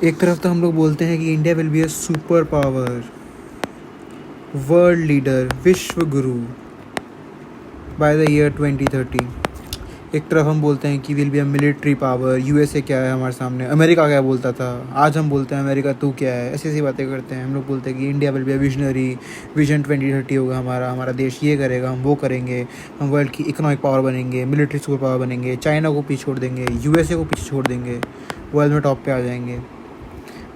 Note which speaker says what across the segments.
Speaker 1: एक तरफ तो हम लोग बोलते हैं कि India will be a super power, world leader, विश्व गुरु बाय द ईयर 2030। एक तरफ हम बोलते हैं कि will be a military power, USA क्या है हमारे सामने, अमेरिका क्या बोलता था, आज हम बोलते हैं अमेरिका तू क्या है। ऐसी ऐसी बातें करते हैं हम लोग। बोलते हैं कि India will be a visionary, vision 2030 होगा हमारा, हमारा देश ये करेगा, हम वो करेंगे, हम वर्ल्ड की इकोनॉमिक पावर बनेंगे, मिलिट्री सुपर पावर बनेंगे, चाइना को पीछे छोड़ देंगे, यूएसए को पीछे छोड़ देंगे, वर्ल्ड में टॉप पे आ जाएंगे।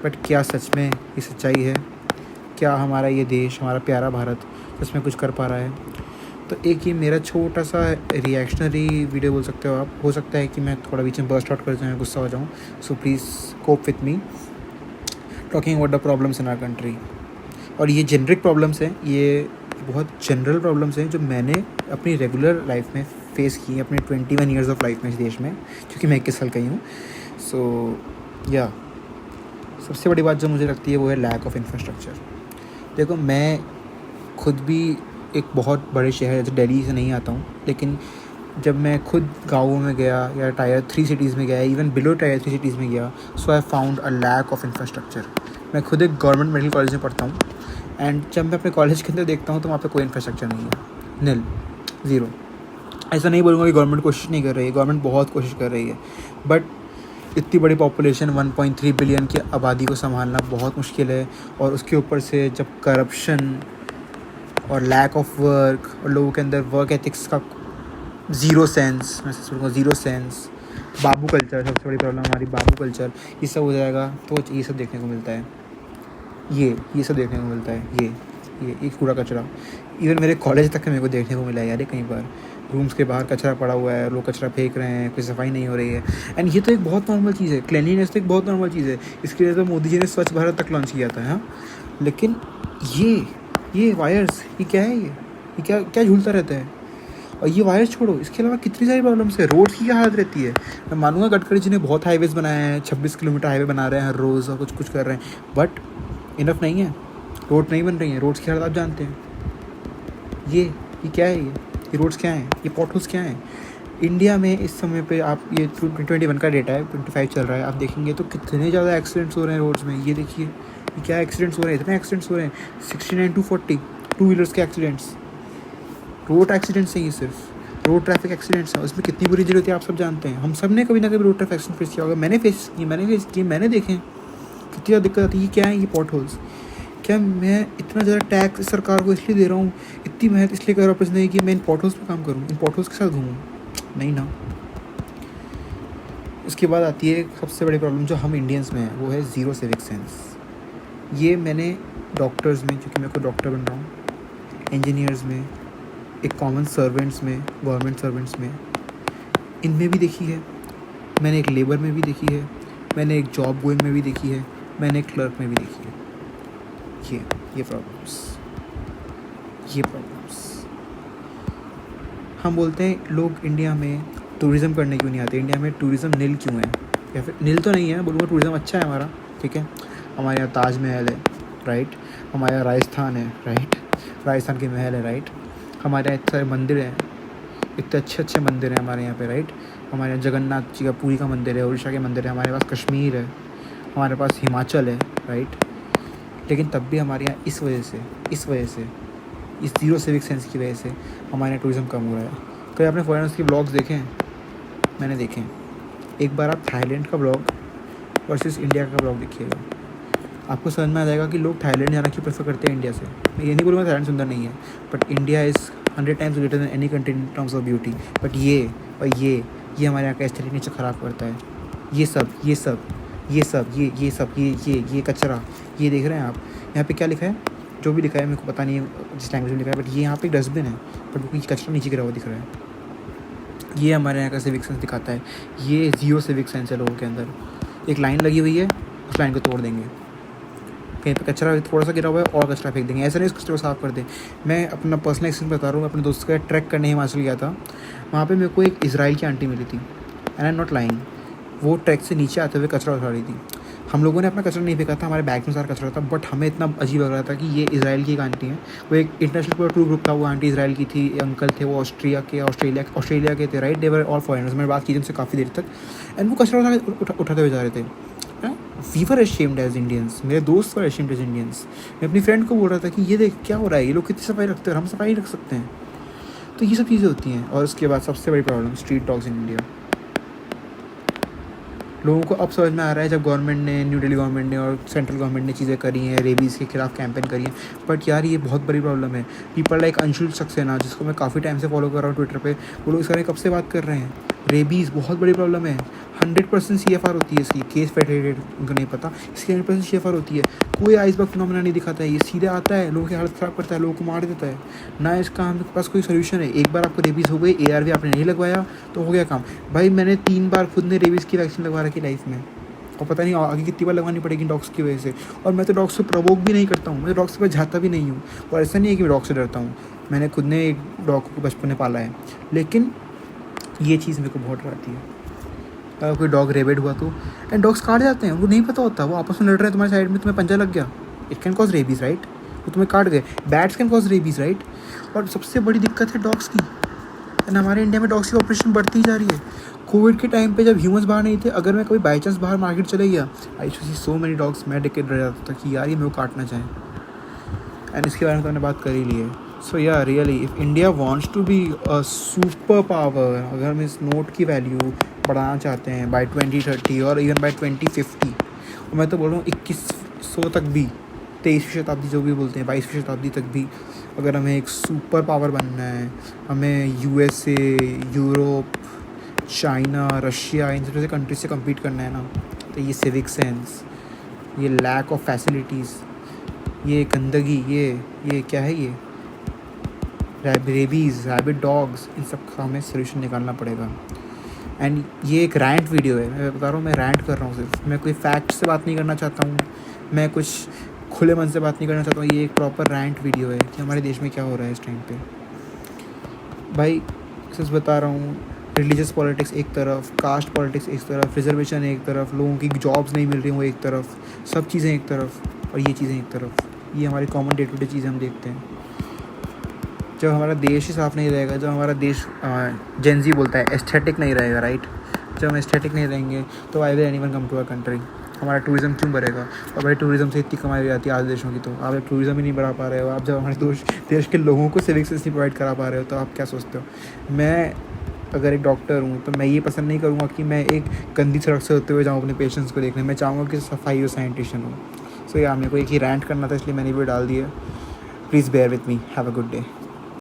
Speaker 1: बट क्या सच में ये सच्चाई है? क्या हमारा ये देश, हमारा प्यारा भारत सच में कुछ कर पा रहा है? तो एक ये मेरा छोटा सा रिएक्शनरी वीडियो बोल सकते हो आप। हो सकता है कि मैं थोड़ा बीच में बर्स्ट आउट कर जाऊँ, गुस्सा हो जाऊँ, so please cope with me talking about the problems in our country. और ये जेनरिक प्रॉब्लम्स हैं, ये बहुत जनरल प्रॉब्लम्स हैं जो मैंने अपनी रेगुलर लाइफ में फेस की हैं, अपने 21 ईयर्स ऑफ लाइफ में इस देश में, क्योंकि मैं 21 साल का ही हूँ। सो या सबसे बड़ी बात जो मुझे लगती है वो है लैक ऑफ इंफ्रास्ट्रक्चर। देखो, मैं खुद भी एक बहुत बड़े शहर जैसे दिल्ली से नहीं आता हूँ, लेकिन जब मैं खुद गाँवों में गया या टायर 3 सिटीज़ में गया, इवन बिलो टायर 3 सिटीज़ में गया, so I found a lack of infrastructure. मैं खुद एक गवर्नमेंट मेडिकल कॉलेज में पढ़ता हूँ, एंड जब मैं अपने कॉलेज के अंदर देखता हूँ तो वहाँ पे कोई इंफ्रास्ट्रक्चर नहीं है, नील, ज़ीरो। ऐसा नहीं बोलूँगा कि गवर्नमेंट कोशिश नहीं कर रही है, गवर्नमेंट बहुत कोशिश कर रही है, बट इतनी बड़ी पॉपुलेशन 1.3 बिलियन की आबादी को संभालना बहुत मुश्किल है। और उसके ऊपर से जब करप्शन और लैक ऑफ वर्क और लोगों के अंदर वर्क एथिक्स का ज़ीरो सेंस, मैं सच बोलूँगा ज़ीरो सेंस, बाबू कल्चर, सबसे बड़ी प्रॉब्लम हमारी बाबू कल्चर, ये सब हो जाएगा तो ये सब देखने को मिलता है। ये सब देखने को मिलता है। ये कूड़ा कचरा इवन मेरे कॉलेज तक मेरे को देखने को मिला है यार। कई बार रूम्स के बाहर कचरा पड़ा हुआ है, लोग कचरा फेंक रहे हैं, कोई सफाई नहीं हो रही है। एंड ये तो एक बहुत नॉर्मल चीज़ है, क्लीनलीनेस तो एक बहुत नॉर्मल चीज़ है। इसके लिए तो मोदी जी ने स्वच्छ भारत तक लॉन्च किया था। हाँ, लेकिन ये वायर्स, ये क्या है? ये क्या क्या झूलता रहता है? और ये वायर्स छोड़ो, इसके अलावा कितनी सारी प्रॉब्लम्स है। रोड्स की क्या हालत रहती है? मैं मानूंगा गडकरी जी ने बहुत हाईवेज़ बनाए हैं, 26 किलोमीटर हाईवे बना रहे हैं हर रोज़ और कुछ कर रहे हैं, बट इनफ नहीं है। रोड नहीं बन रही हैं। रोड्स की हालत आप जानते हैं। ये क्या है? ये रोड्स क्या हैं? ये पॉटहोल्स क्या हैं? इंडिया में इस समय पे आप ये 2021 का डेटा है, 25 चल रहा है, आप देखेंगे तो कितने ज़्यादा एक्सीडेंट्स हो रहे हैं रोड्स में। ये देखिए, ये क्या एक्सीडेंट्स हो रहे हैं, इतने एक्सीडेंट्स हो रहे हैं, 69 to 40 टू व्हीलर्स के एक्सीडेंट्स, रोड एक्सीडेंट्स हैं। ये सिर्फ रोड ट्रैफिक एक्सीडेंट्स हैं। उसमें कितनी बुरी जरूरत है आप सब जानते हैं। हम सब ने कभी ना कभी रोड ट्रैफिक एक्सीडेंट फेस किया होगा। मैंने फेस किए, मैंने देखे कितनी ज़्यादा दिक्कत आती है। ये क्या है? ये पॉटहोल्स। क्या मैं इतना ज़्यादा टैक्स सरकार को इसलिए दे रहा हूँ, इतनी मेहनत इसलिए कर रहा हूँ नहीं कि मैं इन पॉटहोल्स पे काम करूँ, इन पॉटहोल्स के साथ घूमूँ? नहीं ना। उसके बाद आती है सबसे बड़ी प्रॉब्लम जो हम इंडियंस में है, वो है ज़ीरो सिविक सेंस। ये मैंने डॉक्टर्स में, क्योंकि मैं खुद डॉक्टर बन रहा हूँ, इंजीनियर्स में, एक कॉमन सर्वेंट्स में, गवर्नमेंट सर्वेंट्स में, इनमें भी देखी है। मैंने एक लेबर में भी देखी है, मैंने एक जॉब गोइंग में भी देखी है, मैंने एक क्लर्क में भी देखी है। ये प्रॉब्लम्स हम बोलते हैं लोग इंडिया में टूरिज़्म करने क्यों नहीं आते, इंडिया में टूरिज़्म नील क्यों है, या फिर नील तो नहीं है, बोलूँगा टूरिज़्म अच्छा है हमारा, ठीक है। हमारे यहाँ ताजमहल है, राइट। हमारे यहाँ राजस्थान है, राइट, राजस्थान के महल है, राइट। हमारे यहाँ इतने सारे मंदिर हैं, इतने अच्छे मंदिर हैं हमारे यहाँ पे, राइट। हमारे यहाँ जगन्नाथ जी का पुरी का मंदिर है, उड़ीसा के मंदिर है, हमारे पास कश्मीर है, हमारे पास हिमाचल है, राइट। लेकिन तब भी हमारे यहाँ इस वजह से इस ज़ीरो सिविक सेंस की वजह से हमारे यहाँ टूरिज़्म कम हो रहा है। कभी आपने फॉरेनर्स के ब्लॉग्स देखे हैं? मैंने देखे हैं। एक बार आप थाईलैंड का ब्लॉग वर्सेस इंडिया का ब्लॉग देखिएगा, आपको समझ में आ जाएगा कि लोग थाईलैंड जाना क्यों प्रेफर करते हैं इंडिया से। मैं ये नहीं बोलूँगा थाईलैंड सुंदर नहीं है, but India is 100 times greater than any country in terms of beauty. But ये हमारे यहाँ का एस्थेटिक नेचर ख़राब करता है। ये कचरा, ये देख रहे हैं आप यहाँ पे क्या लिखा है? जो भी लिखा है मेरे को पता नहीं है जिस लैंग्वेज में लिखा है, बट ये यहाँ पे एक डस्टबिन है, बट वो कचरा नीचे गिरा हुआ दिख रहा है। ये हमारे यहाँ का सिविक सेंस दिखाता है। ये ज़ीरो सिविक सेंस है लोगों के अंदर। एक लाइन लगी हुई है, उस लाइन को तोड़ देंगे, कहीं पे कचरा थोड़ा सा गिरा हुआ है और कचरा फेंक देंगे। ऐसा नहीं उस कचरे को साफ़ कर दें। मैं अपना पर्सनल एक्सपीरियंस बता रहा हूँ। अपने दोस्त का ट्रैक करने हिमाचल गया था, वहाँ पे मेरे को एक इजराइल की आंटी मिली थी, and I am not lying. वो ट्रैक से नीचे आते हुए कचरा उठा रही थी। हम लोगों ने अपना कचरा नहीं फेंका था, हमारे बैग में सारा कचरा था, बट हमें इतना अजीब लग रहा था कि ये इजराइल की एक आंटी है। वो एक इंटरनेशनल पूरा टूर ग्रुप था, वो आंटी इजराइल की थी, अंकल थे वो ऑस्ट्रेलिया के थे, right. They were all foreigners. मैंने बात की उनसे काफ़ी देर तक, एंड वो कचरा उठाते हुए जा रहे थे। We were ashamed as Indians, मेरे दोस्त वर अशेम्ड एज इंडियंस। मैं अपनी फ्रेंड को बोल रहा था कि ये देख क्या हो रहा है, ये लोग कितनी सफाई रखते हैं और हम सफाई रख सकते हैं। तो ये सब चीज़ें होती हैं। और उसके बाद सबसे बड़ी problem street dogs in India. लोगों को अब समझ में आ रहा है जब गवर्नमेंट ने, न्यू दिल्ली गवर्नमेंट ने और सेंट्रल गवर्नमेंट ने चीज़ें करी हैं, रेबीज़ के खिलाफ कैंपेन करी है। बट यार ये बहुत बड़ी प्रॉब्लम है। पीपल लाइक अंशुल सक्सेना, जिसको मैं काफ़ी टाइम से फॉलो कर रहा हूँ ट्विटर पे, वो लोग इस बारे में कब से बात कर रहे हैं। रेबीज़ बहुत बड़ी प्रॉब्लम है। 100% CFR होती है इसकी, केस फेटेटेड उनको नहीं पता, इसकी 100% CFR होती है। कोई आइसबर्ग फिनोमेना नहीं दिखाता है, ये सीधे आता है, लोगों की हालत ख़राब करता है, लोगों को मार देता है ना। इसका हमारे पास कोई सोल्यूशन है। एक बार आपको रेबीज़ हो गई, ARV आपने नहीं लगवाया तो हो गया काम। भाई मैंने 3 बार खुद ने रेबीज़ की वैक्सीन लगवा रखी लाइफ में, और पता नहीं आगे कितनी बार लगवानी पड़ेगी डॉग्स की वजह से। और मैं तो डॉग्स को प्रवोक भी नहीं करता हूँ, मैं डॉग्स के पास जाता भी नहीं हूँ। और ऐसा नहीं है कि मैं डॉग से डरता हूँ, मैंने खुद ने एक डॉग को बचपन में पाला है। लेकिन ये चीज़ मेरे को बहुत डराती है। अगर कोई डॉग रेबिड हुआ तो, एंड डॉग्स काट जाते हैं, उनको नहीं पता होता, वो आपस में लड़ रहे हैं तुम्हारे साइड में, तुम्हें पंजा लग गया, it can cause rabies right, वो तुम्हें काट गए, bats can cause rabies right. और सबसे बड़ी दिक्कत है डॉग्स की, एंड हमारे इंडिया में डॉग्स की ऑपरेशन बढ़ती जा रही है। कोविड के टाइम पे जब ह्यूमंस बाहर नहीं थे, अगर मैं कभी बाई चांस बाहर मार्केट चले गया, आई शू सी सो मेनी डॉग्स, मैं देख के डर जाता था कि यार ये मेरे को काटना चाहें। एंड इसके बारे में तो मैंने बात कर ही ली है। सो या really if India wants to be a super power, अगर हम इस नोट की वैल्यू बढ़ाना चाहते हैं बाय 2030 और इवन बाय 2050, और मैं तो बोल रहा हूँ 2100 तक भी, 23वीं शताब्दी जो भी बोलते हैं, 22वीं शताब्दी तक भी, अगर हमें एक सुपर पावर बनना है, हमें USA, यूरोप, चाइना, रशिया, इन जैसे कंट्रीज से कम्पीट करना है ना, तो ये सिविक सेंस, ये लैक ऑफ फैसिलिटीज़, ये गंदगी, ये क्या है, ये रेबीज़, रैबिड डॉग्स, इन सब का हमें सोल्यूशन निकालना पड़ेगा। एंड ये एक रैंट वीडियो है, मैं बता रहा हूँ, मैं रैंट कर रहा हूँ सिर्फ, मैं कोई फैक्ट से बात नहीं करना चाहता हूँ, मैं कुछ खुले मन से बात नहीं करना चाहता हूँ। ये एक प्रॉपर रैंट वीडियो है कि हमारे देश में क्या हो रहा है इस टाइम पे। भाई सच बता रहा हूँ, रिलीजियस पॉलिटिक्स एक तरफ, कास्ट पॉलिटिक्स एक तरफ, रिजर्वेशन एक तरफ, लोगों की जॉब्स नहीं मिल रही वो एक तरफ, सब चीज़ें एक तरफ, और ये चीज़ें एक तरफ। ये हमारी कॉमन डे टू डे चीज़ें हम देखते हैं। जब हमारा देश ही साफ़ नहीं रहेगा, जब हमारा देश जेंजी बोलता है एस्थेटिक नहीं रहेगा राइट, जब हम एस्थेटिक नहीं रहेंगे तो why will anyone come to our country. हमारा टूरिज़्म क्यों बढ़ेगा? और भाई टूरिज़्म से इतनी कमाई हो जाती है आज देशों की, तो आप टूरिज़्म ही नहीं बढ़ा पा रहे हो। आप जब हमारे देश के लोगों को सिविक सेंस नहीं प्रोवाइड करा पा रहे हो, तो आप क्या सोचते हो? मैं अगर एक डॉक्टर हूँ तो मैं ये पसंद नहीं करूँगा कि मैं एक गंदी सड़क से होते हुए जाऊँ अपने पेशेंट्स को देखने। मैं चाहूँगा कि सफाई और सैनिटेशन हो। सो यार मेरे को एक ही रैंट करना था, इसलिए मैंने भी डाल दिया। Please bear with me, have a good day.